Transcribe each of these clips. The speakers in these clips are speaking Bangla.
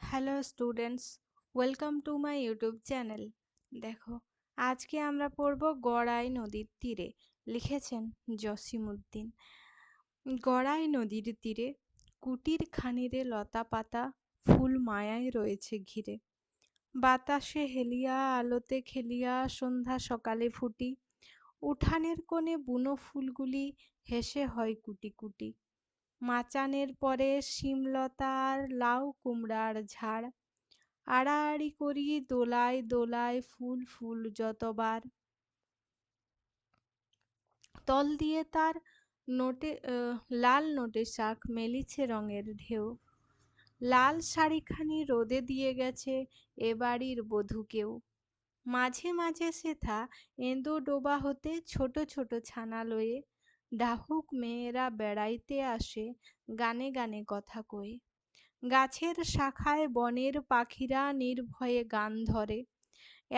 Hello students, welcome to my YouTube channel. দেখো, আজকে আমরা পড়ব গড়াই নদীর তীরে। লিখেছেন জসিমউদ্দিন। গড়াই নদীর তীরে কুটির খানিরে লতা পাতা ফুল মায়ায় রয়েছে ঘিরে। বাতাসে হেলিয়া আলোতে খেলিয়া সন্ধ্যা সকালে ফুটি। উঠানের কোণে বুনো ফুলগুলি হেসে হয় কুটি কুটি। মাচানের পরে শিমলতা আর লাউ কুমড়ার ঝাড়। আড়াআড়ি করি দোলায় দোলায় ফুল ফুল যতবার। তল দিয়ে তার লাল নোটে শাক মেলিছে রঙের ঢেউ। লাল শাড়িখানি রোদে দিয়ে গেছে এ বাড়ির বধূকেও। মাঝে মাঝে সেথা এঁদো ডোবা হতে ছোট ছোট ছানা লয়ে ডাহুক মেয়েরা বেড়াইতে আসে গানে গানে কথা কয়ে। গাছের শাখায় বনের পাখিরা নির্ভয়ে গান ধরে।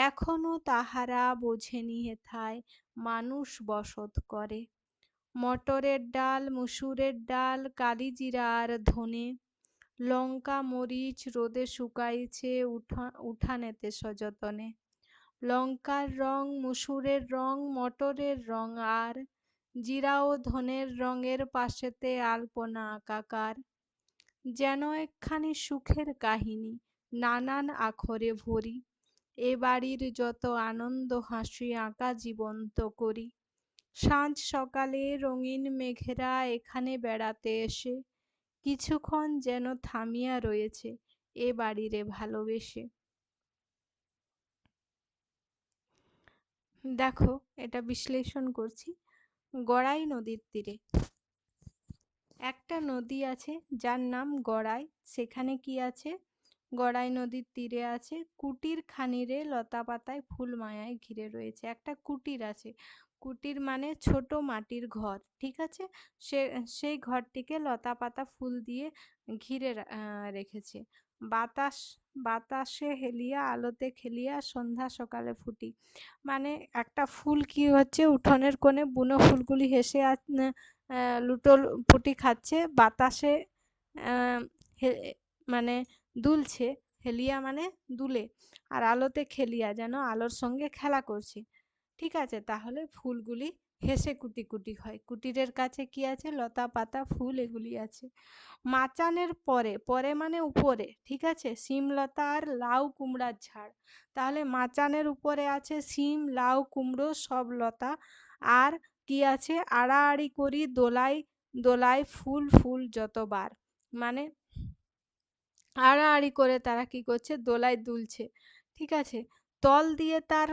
এখনো তাহারা বোঝেনি হেথায় মানুষ বসত করে। মটরের ডাল মুসুরের ডাল কালিজিরা আর ধনে লঙ্কা মরিচ রোদে শুকাইছে উঠানেতে সযতনে। লঙ্কার রং মুসুরের রং মটরের রং আর জিরা ও ধনের রঙের পাশেতে আলপনা আঁকাকার। যেন একখানি সুখের কাহিনী নানান আখরে ভরি। এ বাড়ির যত আনন্দ হাসি আঁকা জীবন্ত করি। সাঁঝ সকালে রঙিন মেঘেরা এখানে বেড়াতে এসে কিছুক্ষণ যেন থামিয়া রয়েছে এ বাড়িরে ভালোবেসে। দেখো, এটা বিশ্লেষণ করছি। গড়াই নদীর তীরে একটা নদী আছে যার নাম গড়াই। সেখানে কি আছে? গড়াই নদীর তীরে আছে কুটির খানিরে লতা পাতায় ফুল মায়ায় ঘিরে রয়েছে। একটা কুটির আছে। কুটির মানে ছোট মাটির ঘর, ঠিক আছে? সেই ঘরটিকে লতা পাতা ফুল দিয়ে ঘিরে রেখেছে। বাতাস বাতাসে হেলিয়া আলোতে খেলিয়া সন্ধ্যা সকালে ফুটি। মানে একটা ফুল কি হচ্ছে, উঠোনের কোণে বুনো ফুলগুলি হেসে লুটোর পুটি খাচ্ছে বাতাসে, মানে দুলছে। হেলিয়া মানে দুলে, আর আলোতে খেলিয়া যেন আলোর সঙ্গে খেলা করছে। ঠিক আছে, তাহলে ফুলগুলি হেসে কুটি কুটি হয়। কুটিরের কাছে কি আছে? লতা পাতা ফুল এগুলি আছে। মাচানের পরে, পরে মানে উপরে, ঠিক আছে? শিমলতা আর লাউ কুমড়ার ঝাড়। তাহলে মাচানের উপরে আছে শিম লাউ কুমড়ো সব লতা। আর কি আছে? আড়াআড়ি করি দোলায় দোলায় ফুল ফুল যতবার। মানে আড়াআড়ি করে তারা কি করছে? দোলায় দুলছে, ঠিক আছে? তল দিয়ে তার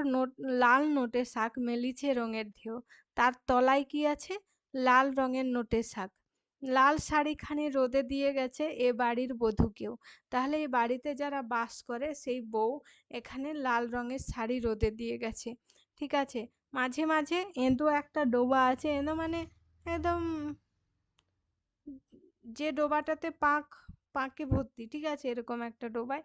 লাল নোটে শাক মেলিছে রঙের ঢেউ। তার তলায় কি আছে? লাল রঙের নোটে শাক। লাল শাড়িখানি রোদে দিয়ে গেছে এ বাড়ির বধূকেও। তাহলে এই বাড়িতে যারা বাস করে সেই বউ এখানে লাল রঙের শাড়ি রোদে দিয়ে গেছে, ঠিক আছে? মাঝে মাঝে এঁদো একটা ডোবা আছে। এঁদো মানে একদম যে ডোবাটাতে পাঁকে ভর্তি, ঠিক আছে? এরকম একটা ডোবায়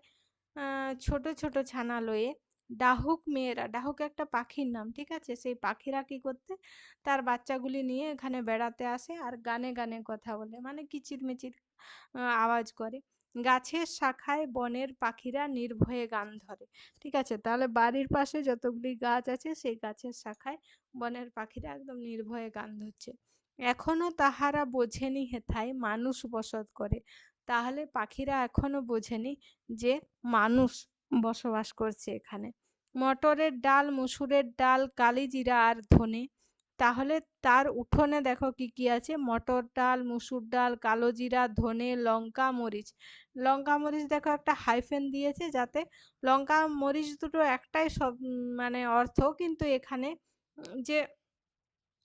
ছোট ছোট ছানা লয়ে ডাহুক মেয়েরা, ডাহুক একটা পাখির নাম, ঠিক আছে? সেই পাখিরা কি করতে? তার বাচ্চাগুলি নিয়ে এখানে বেড়াতে আসে আর গানে গানে কথা বলে, মানে কিচিরমিচির আওয়াজ করে। গাছের শাখায় বনের পাখিরা নির্ভয়ে গান ধরে, ঠিক আছে? তাহলে বাড়ির পাশে যতগুলি গাছ আছে সেই গাছের শাখায় বনের পাখিরা একদম নির্ভয়ে গান ধরছে। এখনো তাহারা বোঝেনি হেথায় মানুষ বসত করে। তাহলে পাখিরা এখনো বোঝেনি যে মানুষ বসবাস করছে এখানে। মটরের ডাল মুসুরের ডাল কালিজিরা আর ধনে। তাহলে তার উঠোনে দেখো কি কি আছে? মটর ডাল মুসুর ডাল কালো জিরা ধনে লঙ্কা মরিচ। লঙ্কা মরিচ দেখো একটা হাইফেন দিয়েছে, যাতে লঙ্কা মরিচ দুটো একটাই সব, মানে অর্থ, কিন্তু এখানে যে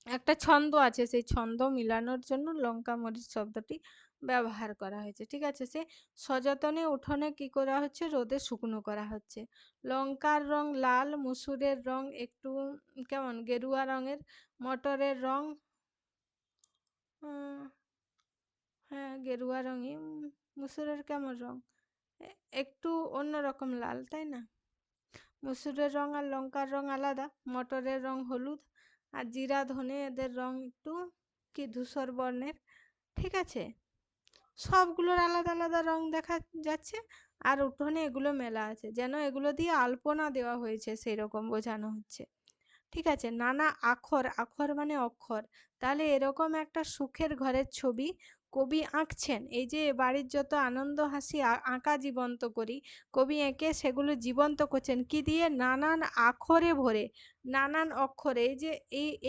একটা ছন্দ আছে সেই ছন্দ মিলানোর জন্য লঙ্কা মরিচ শব্দটি ব্যবহার করা হয়েছে, ঠিক আছে? সে সযতনে উঠোনে কি করা হচ্ছে? রোদে শুকনো করা হচ্ছে। লঙ্কার রং লাল মুসুরের রং একটু কেমন গেরুয়া রঙের। মটরের রং হ্যাঁ গেরুয়া রঙই। মুসুরের কেমন রং? একটু অন্যরকম লাল, তাই না? মসুরের রং আর লঙ্কার রং আলাদা। মটরের রং হলুদ আর জিরা ধনে এদের রং একটু কি ধূসর বর্ণের, ঠিক আছে? সবগুলোর আলাদা আলাদা রং দেখা যাচ্ছে। আর উঠোনে এগুলো মেলা আছে, যেন এগুলো দিয়ে আলপনা দেওয়া হয়েছে সেই রকম বোঝানো হচ্ছে। ঠিক আছে? নানা আখর, আখর মানে অক্ষর। তাহলে এরকম একটা সুখের ঘরের ছবি কবি আঁকছেন। এই যে বাড়ির যত আনন্দ হাসি আঁকা জীবন্ত করি, কবি এঁকে সেগুলো জীবন্ত করছেন কি দিয়ে? নানান আখরে ভরে, নানান অক্ষরে। এই যে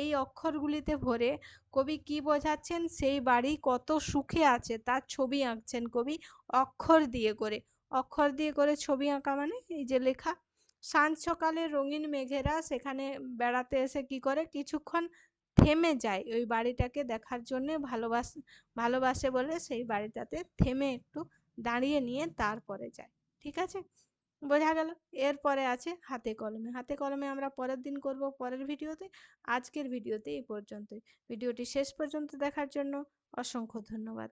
এই অক্ষরগুলিতে ভরে কবি কি বোঝাচ্ছেন? সেই বাড়ি কত সুখে আছে তার ছবি আঁকছেন কবি অক্ষর দিয়ে করে। অক্ষর দিয়ে করে ছবি আঁকা মানে এই যে লেখা। সাঁঝ সকালে রঙিন মেঘেরা সেখানে বেড়াতে এসে কি করে? কিছুক্ষণ থেমে যায় ওই বাড়িটাকে দেখার জন্যে, ভালোবাসে বলে সেই বাড়িটাতে থেমে একটু দাঁড়িয়ে নিয়ে তারপরে যায়। ঠিক আছে? বোঝা গেল? এরপরে আছে হাতে কলমে। হাতে কলমে আমরা পরের দিন করব পরের ভিডিওতে। আজকের ভিডিওতে এই পর্যন্তই। ভিডিওটি শেষ পর্যন্ত দেখার জন্য অসংখ্য ধন্যবাদ।